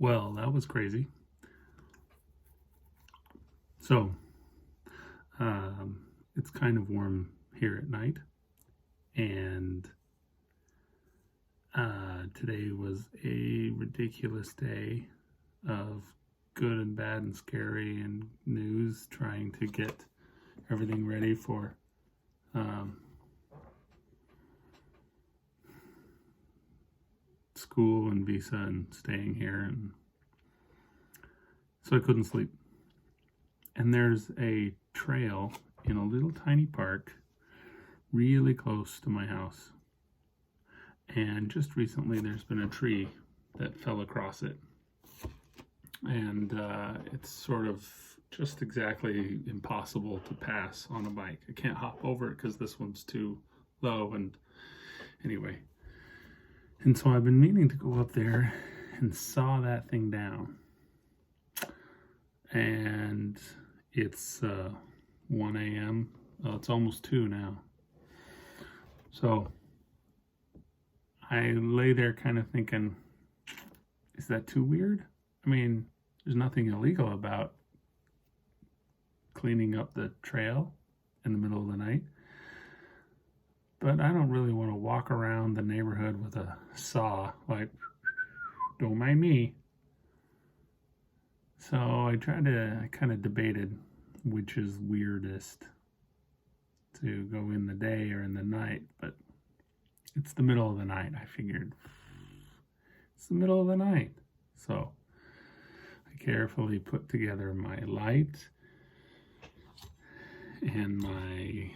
Well, that was crazy. So, it's kind of warm here at night, and today was a ridiculous day of good and bad and scary and news, trying to get everything ready for school and visa and staying here, and so I couldn't sleep. And there's a trail in a little tiny park really close to my house, and just recently there's been a tree that fell across it, and it's sort of just exactly impossible to pass on a bike. I can't hop over it because this one's too low, and anyway, and so I've been meaning to go up there and saw that thing down, and it's 1 a.m. It's almost 2 now. So I lay there kind of thinking, is that too weird? I mean, there's nothing illegal about cleaning up the trail in the middle of the night, but I don't really want to walk around the neighborhood with a saw, like, don't mind me. So I kind of debated which is weirdest, to go in the day or in the night, but it's the middle of the night. I figured it's the middle of the night. So I carefully put together my light and my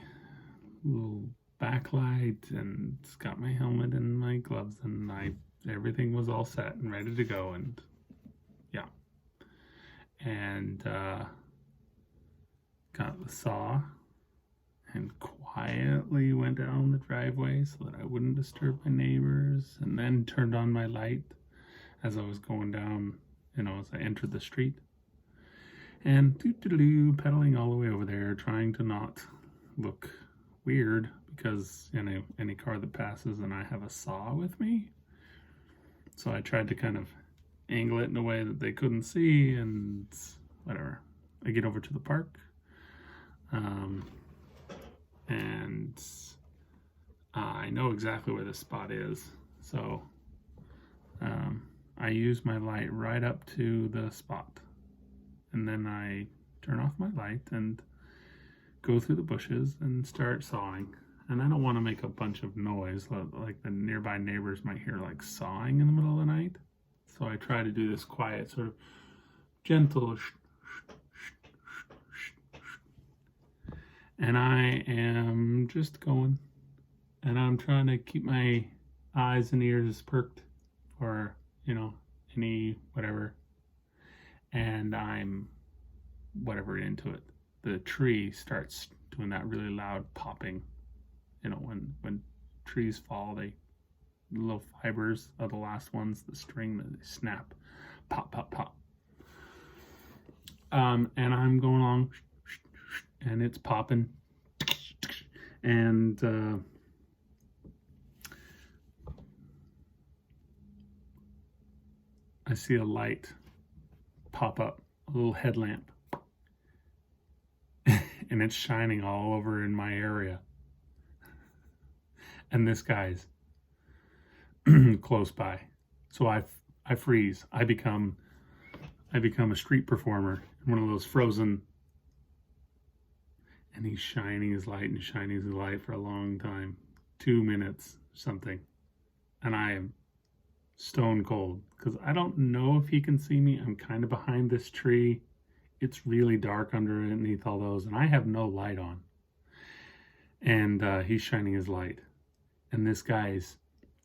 little backlight, and got my helmet and my gloves, and everything was all set and ready to go, and yeah. And got the saw and quietly went down the driveway so that I wouldn't disturb my neighbors, and then turned on my light as I was going down, as I entered the street, and pedaling all the way over there, trying to not look weird, because any car that passes and I have a saw with me. So I tried to kind of angle it in a way that they couldn't see, and whatever. I get over to the park, and I know exactly where this spot is, so I use my light right up to the spot, and then I turn off my light and go through the bushes and start sawing. And I don't want to make a bunch of noise, like the nearby neighbors might hear, like, sawing in the middle of the night. So I try to do this quiet, sort of gentle and I am just going, and I'm trying to keep my eyes and ears perked for, any whatever, and I'm whatever into it. The tree starts doing that really loud popping. When trees fall, the little fibers are the last ones, the string, that they snap, pop, pop, pop. And I'm going along, and it's popping, and I see a light pop up, a little headlamp, and it's shining all over in my area. And this guy's close by, so I freeze. I become a street performer, one of those Frozen. And he's shining his light for a long time, 2 minutes something, and I am stone cold because I don't know if he can see me. I'm kind of behind this tree. It's really dark underneath all those, and I have no light on. And he's shining his light, and this guy's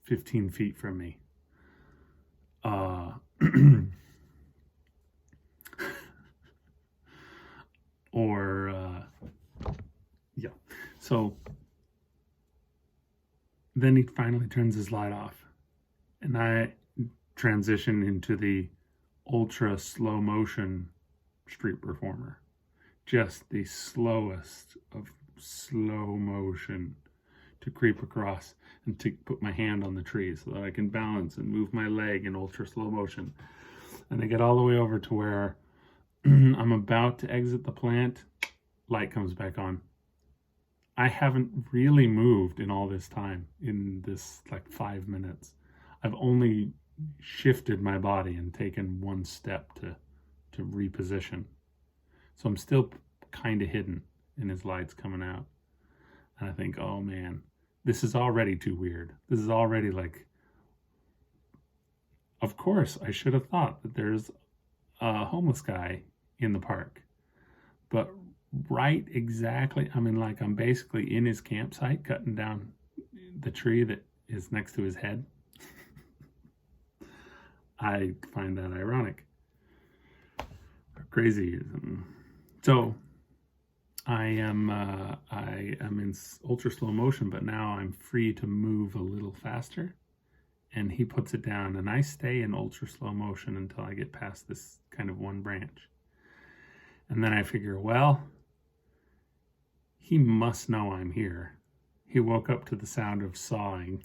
15 feet from me. Yeah. So then he finally turns his light off, and I transition into the ultra slow motion street performer, just the slowest of slow motion, to creep across and to put my hand on the tree so that I can balance and move my leg in ultra slow motion. And I get all the way over to where I'm about to exit the plant, light comes back on. I haven't really moved in all this time, in this like 5 minutes. I've only shifted my body and taken one step to reposition. So I'm still kind of hidden, and his light's coming out. And I think, oh man, this is already too weird. This is already like, of course, I should have thought that there's a homeless guy in the park. But right exactly, I mean, like I'm basically in his campsite cutting down the tree that is next to his head. I find that ironic. Crazy. So I am in ultra slow motion, but now I'm free to move a little faster. And he puts it down, and I stay in ultra slow motion until I get past this kind of one branch. And then I figure, well, he must know I'm here. He woke up to the sound of sawing.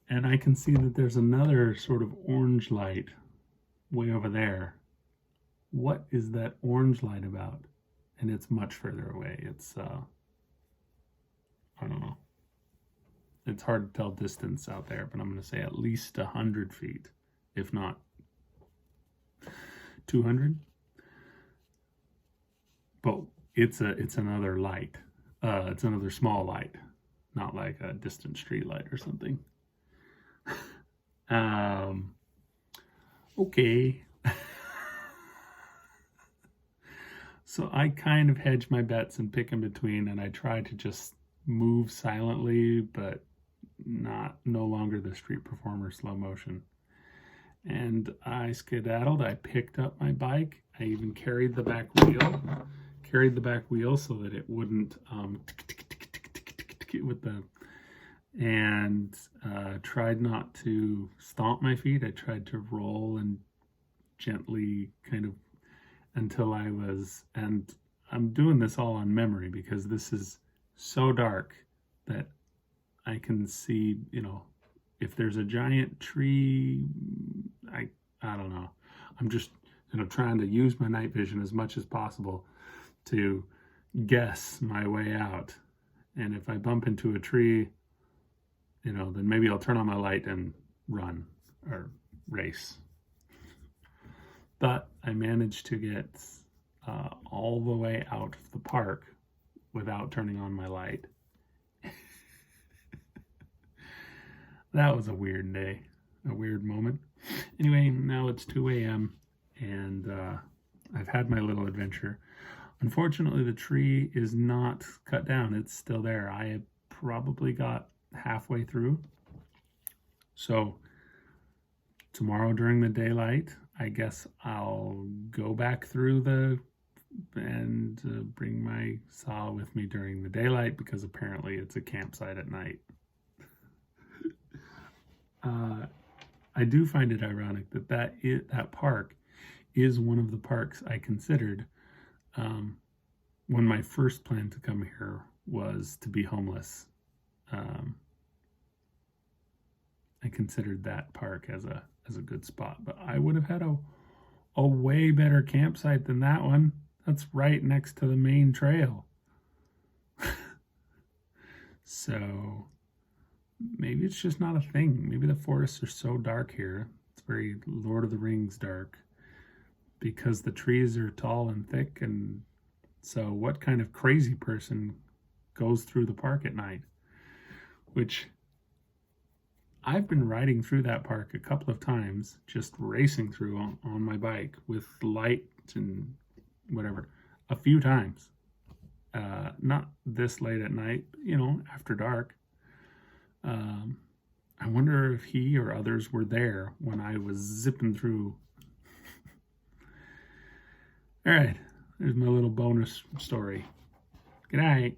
And I can see that there's another sort of orange light way over there. What is that orange light about? And it's much further away. It's, I don't know. It's hard to tell distance out there, but I'm going to say at least 100 feet, if not 200. But it's another light. It's another small light, not like a distant street light or something. Okay. So I kind of hedge my bets and pick in between, and I try to just move silently, but no longer the street performer slow motion. And I skedaddled. I picked up my bike. I even carried the back wheel so that it wouldn't with the, and tried not to stomp my feet. I tried to roll and gently kind of until I was, and I'm doing this all on memory because this is so dark that I can see, if there's a giant tree, I don't know. I'm just, trying to use my night vision as much as possible to guess my way out. And if I bump into a tree, then maybe I'll turn on my light and run or race. But I managed to get all the way out of the park without turning on my light. That was a weird day, a weird moment. Anyway, now it's 2 a.m. and I've had my little adventure. Unfortunately, the tree is not cut down. It's still there. I probably got halfway through. So tomorrow during the daylight, I guess I'll go back through and bring my saw with me during the daylight, because apparently it's a campsite at night. I do find it ironic that park is one of the parks I considered when my first plan to come here was to be homeless. I considered that park as a good spot, but I would have had a way better campsite than that one. That's right next to the main trail. So maybe it's just not a thing. Maybe the forests are so dark here. It's very Lord of the Rings dark because the trees are tall and thick. And so what kind of crazy person goes through the park at night? Which I've been riding through that park a couple of times, just racing through on my bike with light and whatever, a few times. Not this late at night, after dark. I wonder if he or others were there when I was zipping through. All right, there's my little bonus story. Good night.